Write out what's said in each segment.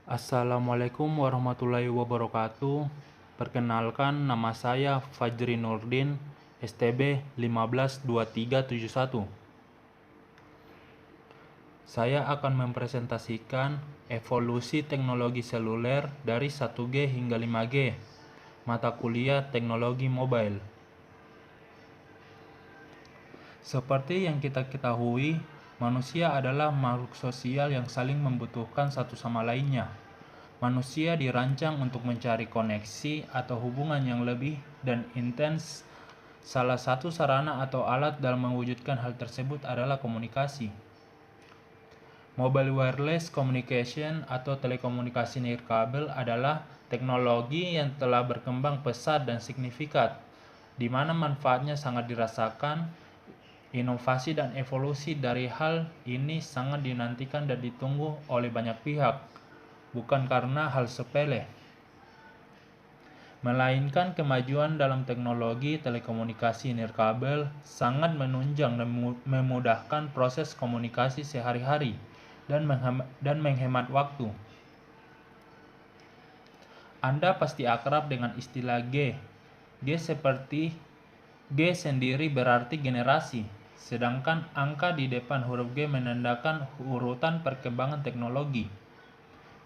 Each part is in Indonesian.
Assalamualaikum warahmatullahi wabarakatuh. Perkenalkan, nama saya Fajri Nurdin, STB 152371. Saya akan mempresentasikan evolusi teknologi seluler dari 1G hingga 5G, mata kuliah teknologi mobile. Seperti yang kita ketahui, manusia adalah makhluk sosial yang saling membutuhkan satu sama lainnya. Manusia dirancang untuk mencari koneksi atau hubungan yang lebih dan intens. Salah satu sarana atau alat dalam mewujudkan hal tersebut adalah komunikasi. Mobile wireless communication atau telekomunikasi nirkabel adalah teknologi yang telah berkembang pesat dan signifikan, di mana manfaatnya sangat dirasakan. Inovasi dan evolusi dari hal ini sangat dinantikan dan ditunggu oleh banyak pihak, bukan karena hal sepele, melainkan kemajuan dalam teknologi telekomunikasi nirkabel sangat menunjang dan memudahkan proses komunikasi sehari-hari dan menghemat waktu. Anda pasti akrab dengan istilah G. G sendiri berarti generasi. Sedangkan angka di depan huruf G menandakan urutan perkembangan teknologi.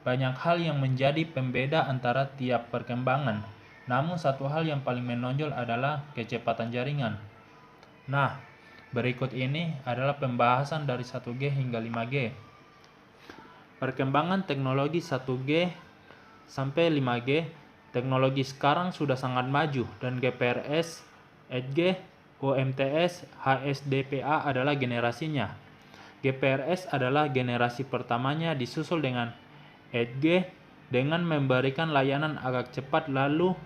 Banyak hal yang menjadi pembeda antara tiap perkembangan, namun satu hal yang paling menonjol adalah kecepatan jaringan. Nah, berikut ini adalah pembahasan dari 1G hingga 5G. Perkembangan teknologi 1G sampai 5G, teknologi sekarang sudah sangat maju dan GPRS, 8G, UMTS, HSDPA adalah generasinya. GPRS adalah generasi pertamanya, disusul dengan 8G dengan memberikan layanan agak cepat, lalu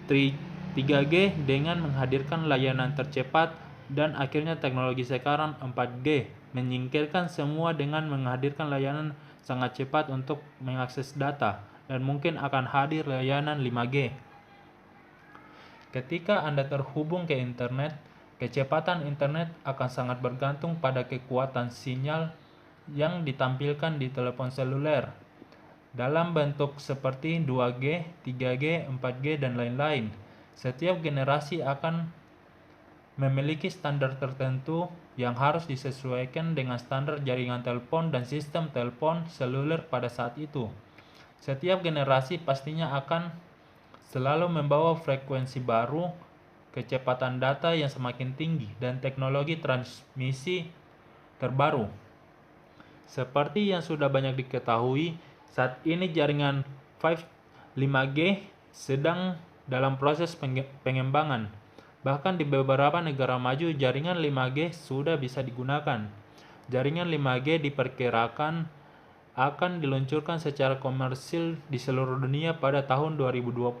3G dengan menghadirkan layanan tercepat, dan akhirnya teknologi sekarang 4G menyingkirkan semua dengan menghadirkan layanan sangat cepat untuk mengakses data, dan mungkin akan hadir layanan 5G. Ketika Anda terhubung ke internet, kecepatan internet akan sangat bergantung pada kekuatan sinyal yang ditampilkan di telepon seluler dalam bentuk seperti 2G, 3G, 4G, dan lain-lain. Setiap generasi akan memiliki standar tertentu yang harus disesuaikan dengan standar jaringan telepon dan sistem telepon seluler pada saat itu. Setiap generasi pastinya akan selalu membawa frekuensi baru, kecepatan data yang semakin tinggi, dan teknologi transmisi terbaru. Seperti yang sudah banyak diketahui, saat ini jaringan 5G sedang dalam proses pengembangan. Bahkan di beberapa negara maju, jaringan 5G sudah bisa digunakan. Jaringan 5G diperkirakan akan diluncurkan secara komersil di seluruh dunia pada tahun 2020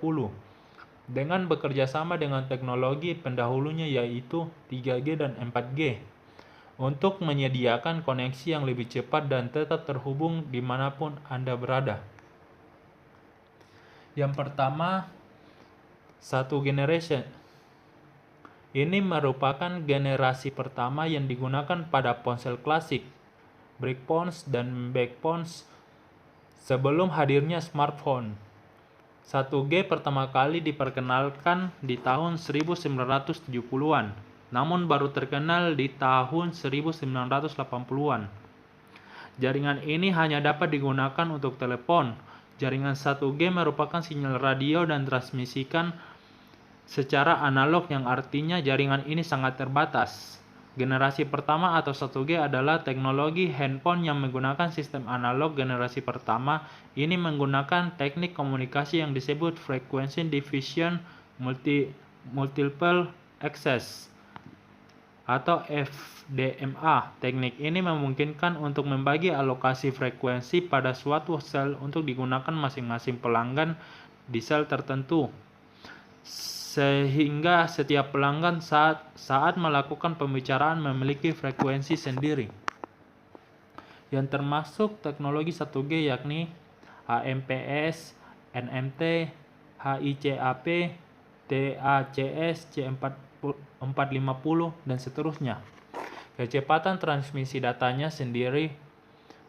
dengan bekerja sama dengan teknologi pendahulunya yaitu 3G dan 4G untuk menyediakan koneksi yang lebih cepat dan tetap terhubung dimanapun Anda berada. Yang pertama, 1 generation. Ini merupakan generasi pertama yang digunakan pada ponsel klasik, brick phones dan back phones sebelum hadirnya smartphone. 1G pertama kali diperkenalkan di tahun 1970-an, namun baru terkenal di tahun 1980-an. Jaringan ini hanya dapat digunakan untuk telepon. Jaringan 1G merupakan sinyal radio dan transmisikan secara analog, yang artinya jaringan ini sangat terbatas. Generasi pertama atau 1G adalah teknologi handphone yang menggunakan sistem analog. Generasi pertama ini menggunakan teknik komunikasi yang disebut Frequency Division Multiple Access atau FDMA. Teknik ini memungkinkan untuk membagi alokasi frekuensi pada suatu sel untuk digunakan masing-masing pelanggan di sel tertentu, sehingga setiap pelanggan saat melakukan pembicaraan memiliki frekuensi sendiri. Yang termasuk teknologi 1G yakni AMPS, NMT, HICAP, TACS, C450, dan seterusnya. Kecepatan transmisi datanya sendiri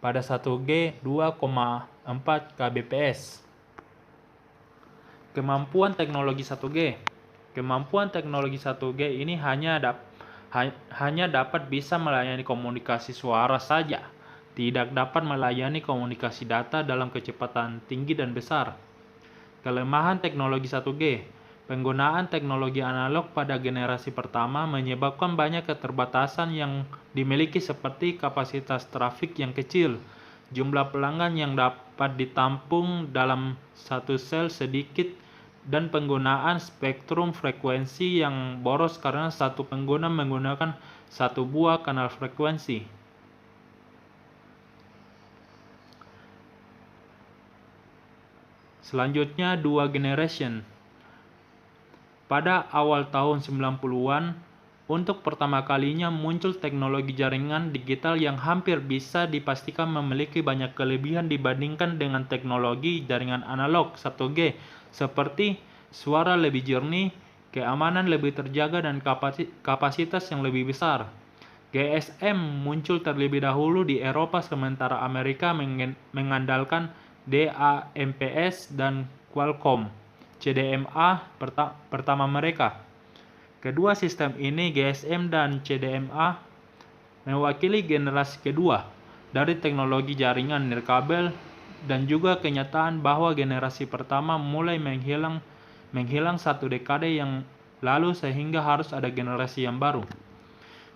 pada 1G 2,4 kbps. Kemampuan teknologi 1G. Kemampuan teknologi 1G ini hanya dapat bisa melayani komunikasi suara saja, tidak dapat melayani komunikasi data dalam kecepatan tinggi dan besar. Kelemahan teknologi 1G. Penggunaan teknologi analog pada generasi pertama menyebabkan banyak keterbatasan yang dimiliki seperti kapasitas trafik yang kecil, jumlah pelanggan yang dapat ditampung dalam satu sel sedikit, dan penggunaan spektrum frekuensi yang boros karena satu pengguna menggunakan satu buah kanal frekuensi. Selanjutnya, dua generation. Pada awal tahun 90-an, untuk pertama kalinya muncul teknologi jaringan digital yang hampir bisa dipastikan memiliki banyak kelebihan dibandingkan dengan teknologi jaringan analog 1G, seperti suara lebih jernih, keamanan lebih terjaga, dan kapasitas yang lebih besar. GSM muncul terlebih dahulu di Eropa, sementara Amerika mengandalkan DAMPS dan Qualcomm CDMA pertama mereka. Kedua sistem ini, GSM dan CDMA, mewakili generasi kedua dari teknologi jaringan nirkabel dan juga kenyataan bahwa generasi pertama mulai menghilang satu dekade yang lalu sehingga harus ada generasi yang baru.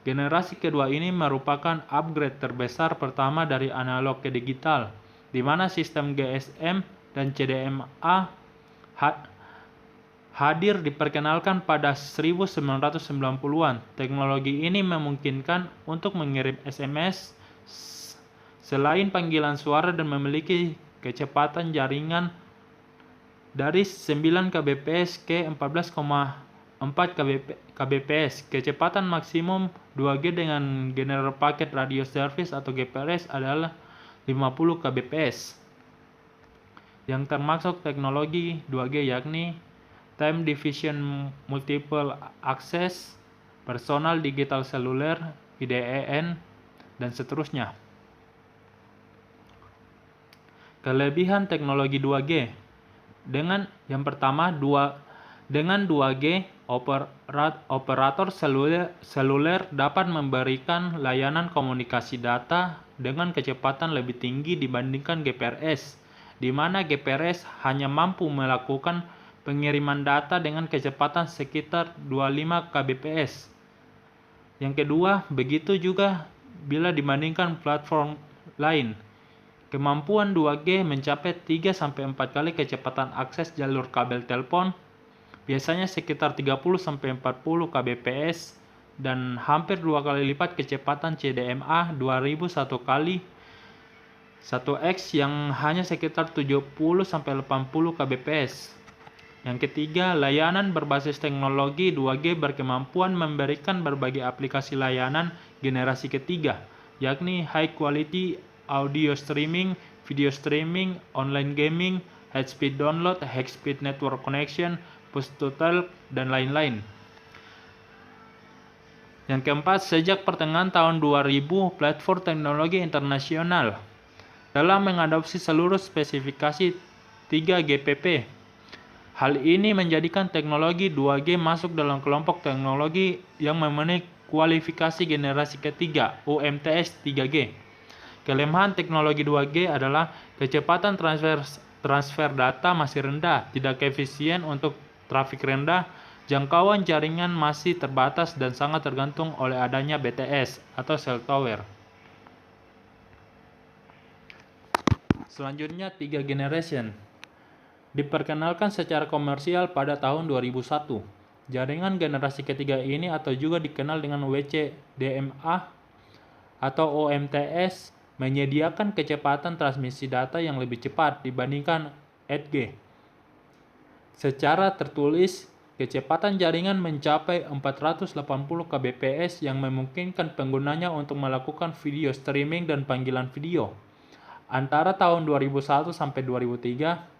Generasi kedua ini merupakan upgrade terbesar pertama dari analog ke digital, di mana sistem GSM dan CDMA hadir diperkenalkan pada 1990-an. Teknologi ini memungkinkan untuk mengirim SMS selain panggilan suara dan memiliki kecepatan jaringan dari 9 kbps ke 14,4 kbps. Kecepatan maksimum 2G dengan General Packet Radio Service atau GPRS adalah 50 kbps. Yang termasuk teknologi 2G yakni Time Division Multiple Access, Personal Digital Seluler, IDEN, dan seterusnya. Kelebihan teknologi 2G. Dengan yang pertama, dengan 2G, operator seluler dapat memberikan layanan komunikasi data dengan kecepatan lebih tinggi dibandingkan GPRS, di mana GPRS hanya mampu melakukan pengiriman data dengan kecepatan sekitar 25 kbps. Yang kedua, begitu juga bila dibandingkan platform lain. Kemampuan 2G mencapai 3-4 kali kecepatan akses jalur kabel telepon, biasanya sekitar 30-40 kbps, dan hampir 2 kali lipat kecepatan CDMA 2001 kali 1X yang hanya sekitar 70-80 kbps. Yang ketiga, layanan berbasis teknologi 2G berkemampuan memberikan berbagai aplikasi layanan generasi ketiga, yakni high quality audio streaming, video streaming, online gaming, high speed download, high speed network connection, push to talk, dan lain-lain. Yang keempat, sejak pertengahan tahun 2000, platform teknologi internasional telah mengadopsi seluruh spesifikasi 3GPP. Hal ini menjadikan teknologi 2G masuk dalam kelompok teknologi yang memenuhi kualifikasi generasi ketiga UMTS 3G. Kelemahan teknologi 2G adalah kecepatan transfer data masih rendah, tidak efisien untuk trafik rendah, jangkauan jaringan masih terbatas, dan sangat tergantung oleh adanya BTS atau cell tower. Selanjutnya, 3 generation. Diperkenalkan secara komersial pada tahun 2001. Jaringan generasi ketiga ini atau juga dikenal dengan WCDMA atau OMTS menyediakan kecepatan transmisi data yang lebih cepat dibandingkan 8G. Secara tertulis, kecepatan jaringan mencapai 480 kbps yang memungkinkan penggunanya untuk melakukan video streaming dan panggilan video. Antara tahun 2001 sampai 2003,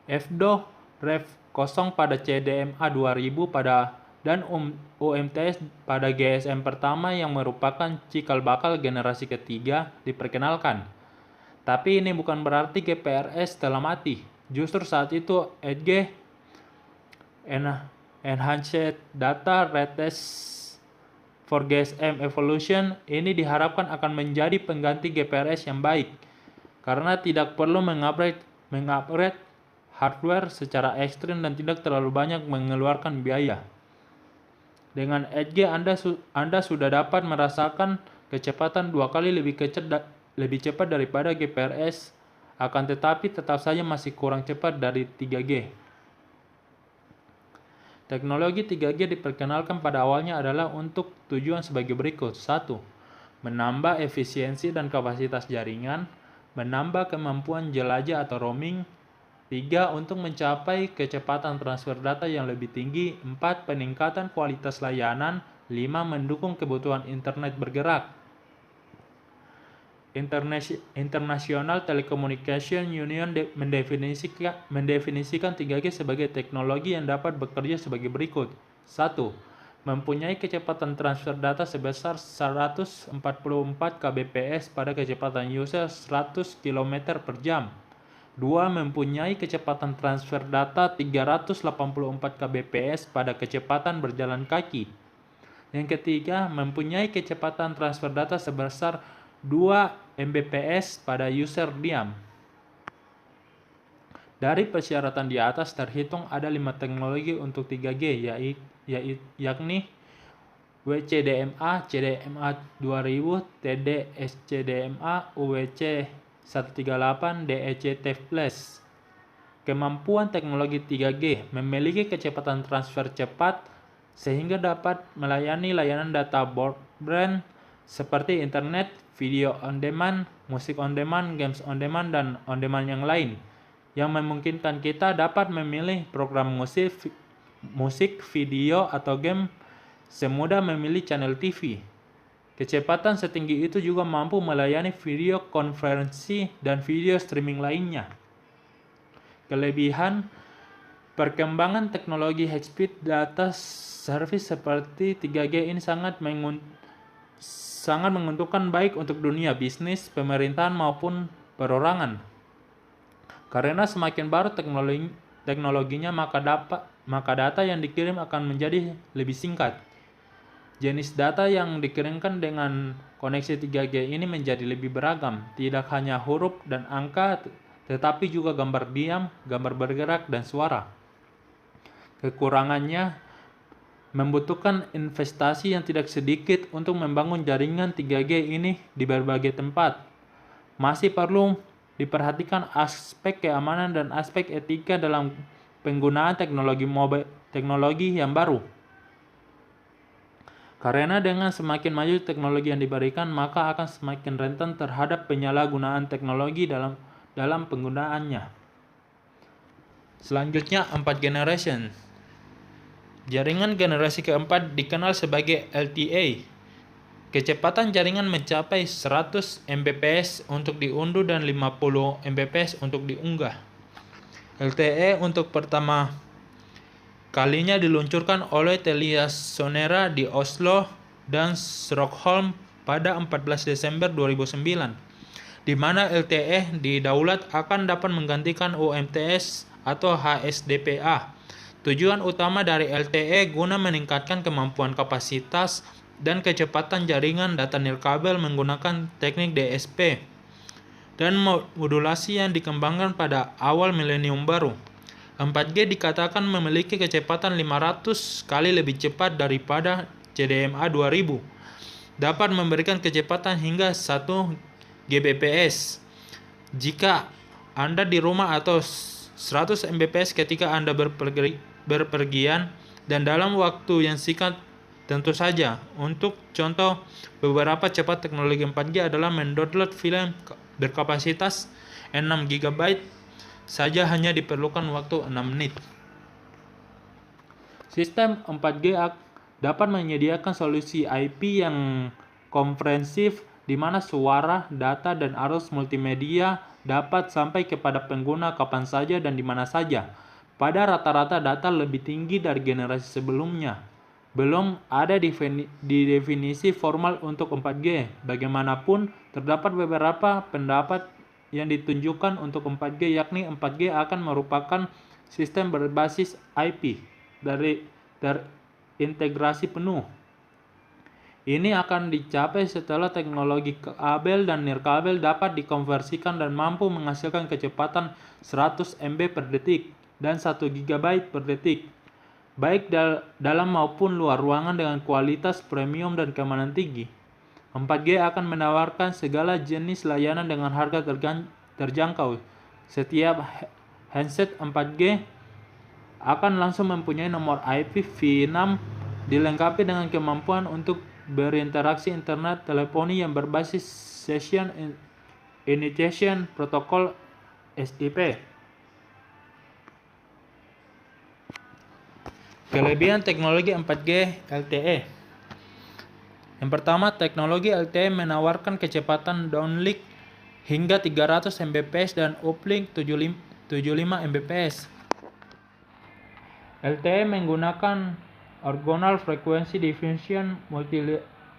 FDO Rev 0 pada CDMA 2000 pada dan UMTS pada GSM pertama yang merupakan cikal bakal generasi ketiga diperkenalkan. Tapi ini bukan berarti GPRS telah mati. Justru saat itu EDG Enhanced Data Rates for GSM Evolution ini diharapkan akan menjadi pengganti GPRS yang baik karena tidak perlu mengupgrade hardware secara ekstrim dan tidak terlalu banyak mengeluarkan biaya. Dengan EDG Anda sudah dapat merasakan kecepatan 2 kali lebih cepat daripada GPRS, akan tetapi tetap saja masih kurang cepat dari 3G. Teknologi 3G diperkenalkan pada awalnya adalah untuk tujuan sebagai berikut. 1. Menambah efisiensi dan kapasitas jaringan, menambah kemampuan jelajah atau roaming. 3. Untuk mencapai kecepatan transfer data yang lebih tinggi. 4. Peningkatan kualitas layanan. 5. Mendukung kebutuhan internet bergerak. International Telecommunication Union mendefinisikan 3G sebagai teknologi yang dapat bekerja sebagai berikut. 1. Mempunyai kecepatan transfer data sebesar 144 kbps pada kecepatan user 100 km per jam. 2. Mempunyai kecepatan transfer data 384 kbps pada kecepatan berjalan kaki. Yang ketiga, mempunyai kecepatan transfer data sebesar 2 Mbps pada user diam. Dari persyaratan di atas terhitung ada 5 teknologi untuk 3G yakni WCDMA, CDMA 2000, TD-SCDMA, UWC 138, DECT+. Kemampuan teknologi 3G memiliki kecepatan transfer cepat sehingga dapat melayani layanan data broadband seperti internet, video on demand, musik on demand, games on demand, dan on demand yang lain, yang memungkinkan kita dapat memilih program musik, video, atau game semudah memilih channel TV. Kecepatan setinggi itu juga mampu melayani video konferensi dan video streaming lainnya. Kelebihan perkembangan teknologi high-speed data service seperti 3G ini sangat menguntungkan baik untuk dunia bisnis, pemerintahan maupun perorangan. Karena semakin baru teknologinya maka data yang dikirim akan menjadi lebih singkat. Jenis data yang dikirimkan dengan koneksi 3G ini menjadi lebih beragam, tidak hanya huruf dan angka tetapi juga gambar diam, gambar bergerak, dan suara. Kekurangannya membutuhkan investasi yang tidak sedikit untuk membangun jaringan 3G ini di berbagai tempat. Masih perlu diperhatikan aspek keamanan dan aspek etika dalam penggunaan teknologi yang baru. Karena dengan semakin maju teknologi yang diberikan, maka akan semakin rentan terhadap penyalahgunaan teknologi dalam penggunaannya. Selanjutnya, 4 generation. Jaringan generasi keempat dikenal sebagai LTE. Kecepatan jaringan mencapai 100 Mbps untuk diunduh dan 50 Mbps untuk diunggah. LTE untuk pertama kalinya diluncurkan oleh TeliaSonera di Oslo dan Stockholm pada 14 Desember 2009, di mana LTE didaulat akan dapat menggantikan UMTS atau HSDPA. Tujuan utama dari LTE guna meningkatkan kemampuan kapasitas dan kecepatan jaringan data nirkabel menggunakan teknik DSP dan modulasi yang dikembangkan pada awal milenium baru. 4G dikatakan memiliki kecepatan 500 kali lebih cepat daripada CDMA 2000. Dapat memberikan kecepatan hingga 1 Gbps. Jika Anda di rumah atau 100 Mbps ketika Anda berpergian dan dalam waktu yang singkat. Tentu saja, untuk contoh beberapa cepat teknologi 4G adalah mendownload film berkapasitas 6 GB saja hanya diperlukan waktu 6 menit. Sistem 4G dapat menyediakan solusi IP yang komprehensif di mana suara, data, dan arus multimedia dapat sampai kepada pengguna kapan saja dan di mana saja. Pada rata-rata data lebih tinggi dari generasi sebelumnya. belum ada definisi formal untuk 4G. Bagaimanapun, terdapat beberapa pendapat yang ditunjukkan untuk 4G, yakni 4G akan merupakan sistem berbasis IP terintegrasi penuh. Ini akan dicapai setelah teknologi kabel dan nirkabel dapat dikonversikan dan mampu menghasilkan kecepatan 100 MB per detik dan 1 GB per detik, baik dalam maupun luar ruangan dengan kualitas premium dan keamanan tinggi. 4G akan menawarkan segala jenis layanan dengan harga terjangkau. Setiap handset 4G akan langsung mempunyai nomor IPv6 dilengkapi dengan kemampuan untuk berinteraksi internet teleponi yang berbasis Session Initiation Protocol (SIP). Kelebihan teknologi 4G LTE. Yang pertama, teknologi LTE menawarkan kecepatan downlink hingga 300 Mbps dan uplink 75 Mbps. LTE menggunakan Orthogonal Frequency Diffusion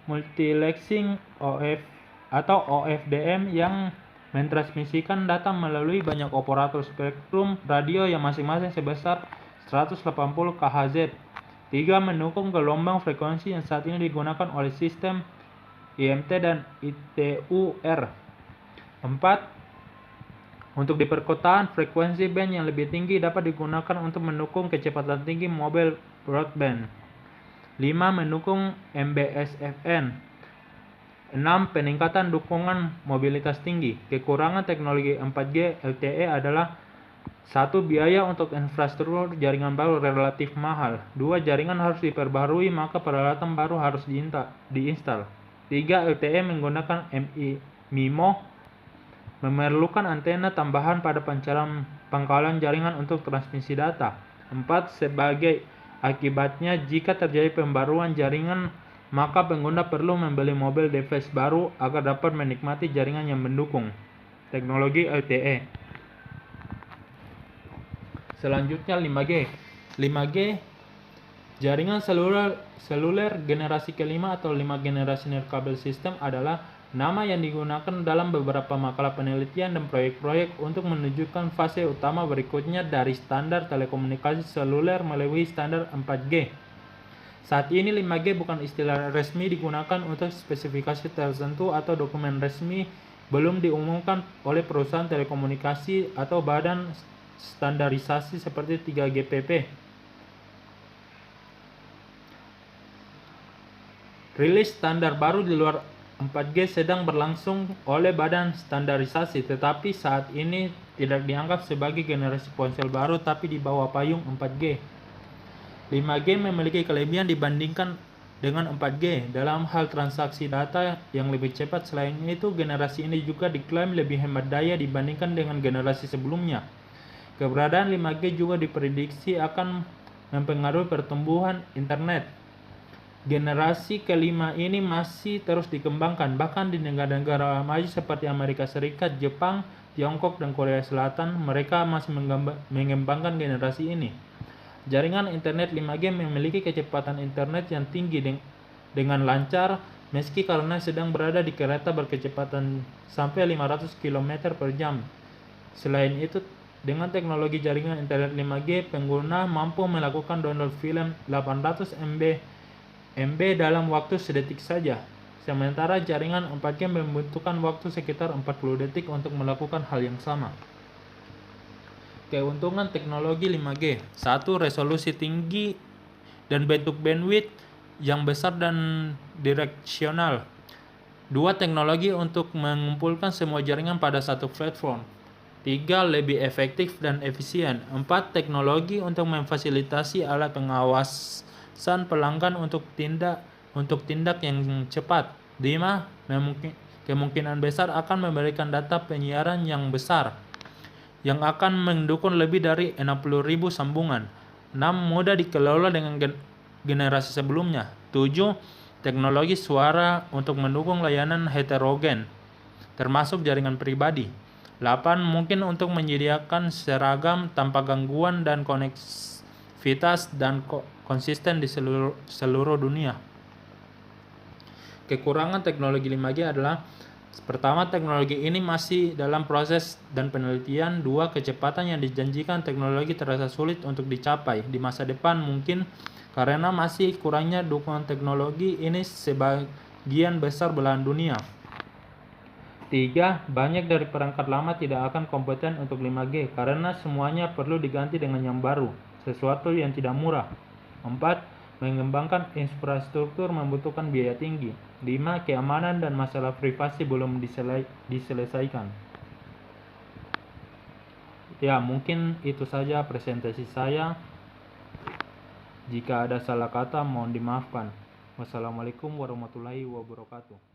Multiplexing atau OFDM yang mentransmisikan data melalui banyak operator spektrum radio yang masing-masing sebesar 180 kHz. 3. Mendukung gelombang frekuensi yang saat ini digunakan oleh sistem IMT dan ITU-R. 4. Untuk di perkotaan, frekuensi band yang lebih tinggi dapat digunakan untuk mendukung kecepatan tinggi mobile broadband. 5. Mendukung MBSFN. 6. Peningkatan dukungan mobilitas tinggi. Kekurangan teknologi 4G LTE adalah 1. Biaya untuk infrastruktur jaringan baru relatif mahal. 2. Jaringan harus diperbarui, maka peralatan baru harus diinstal. 3. LTE menggunakan MIMO, memerlukan antena tambahan pada pangkalan jaringan untuk transmisi data. 4. Sebagai akibatnya, jika terjadi pembaruan jaringan, maka pengguna perlu membeli mobile device baru agar dapat menikmati jaringan yang mendukung teknologi LTE. Selanjutnya 5G. 5G jaringan seluler generasi kelima atau 5 generasi nirkabel system adalah nama yang digunakan dalam beberapa makalah penelitian dan proyek-proyek untuk menunjukkan fase utama berikutnya dari standar telekomunikasi seluler melalui standar 4G. Saat ini 5G bukan istilah resmi digunakan untuk spesifikasi tertentu atau dokumen resmi belum diumumkan oleh perusahaan telekomunikasi atau badan standarisasi seperti 3GPP. Rilis standar baru di luar 4G sedang berlangsung oleh badan standarisasi, tetapi saat ini tidak dianggap sebagai generasi ponsel baru tapi di bawah payung 4G. 5G memiliki kelebihan dibandingkan dengan 4G dalam hal transaksi data yang lebih cepat. Selain itu, generasi ini juga diklaim lebih hemat daya dibandingkan dengan generasi sebelumnya. Keberadaan 5G juga diprediksi akan mempengaruhi pertumbuhan internet. Generasi kelima ini masih terus dikembangkan, bahkan di negara-negara maju seperti Amerika Serikat, Jepang, Tiongkok, dan Korea Selatan, mereka masih mengembangkan generasi ini. Jaringan internet 5G memiliki kecepatan internet yang tinggi dengan lancar, meski karena sedang berada di kereta berkecepatan sampai 500 km per jam. Selain itu, dengan teknologi jaringan internet 5G, pengguna mampu melakukan download film 800 MB dalam waktu sedetik saja. Sementara jaringan 4G membutuhkan waktu sekitar 40 detik untuk melakukan hal yang sama. Keuntungan teknologi 5G. 1. Resolusi tinggi dan bentuk bandwidth yang besar dan direksional. 2. Teknologi untuk mengumpulkan semua jaringan pada satu platform. 3. Lebih efektif dan efisien. 4. Teknologi untuk memfasilitasi alat pengawasan pelanggan untuk tindak yang cepat. 5. Kemungkinan besar akan memberikan data penyiaran yang besar yang akan mendukung lebih dari 60.000 sambungan. 6. Mudah dikelola dengan generasi sebelumnya. 7. Teknologi suara untuk mendukung layanan heterogen, termasuk jaringan pribadi. 8. Mungkin untuk menyediakan seragam tanpa gangguan dan koneksivitas dan konsisten di seluruh dunia. Kekurangan teknologi 5G adalah: pertama, teknologi ini masih dalam proses dan penelitian. Dua, kecepatan yang dijanjikan teknologi terasa sulit untuk dicapai di masa depan, mungkin karena masih kurangnya dukungan teknologi ini sebagian besar belahan dunia. Tiga, banyak dari perangkat lama tidak akan kompeten untuk 5G karena semuanya perlu diganti dengan yang baru, sesuatu yang tidak murah. 4. Mengembangkan infrastruktur membutuhkan biaya tinggi. 5. Keamanan dan masalah privasi belum diselesaikan. Ya, mungkin itu saja presentasi saya. Jika ada salah kata, mohon dimaafkan. Wassalamualaikum warahmatullahi wabarakatuh.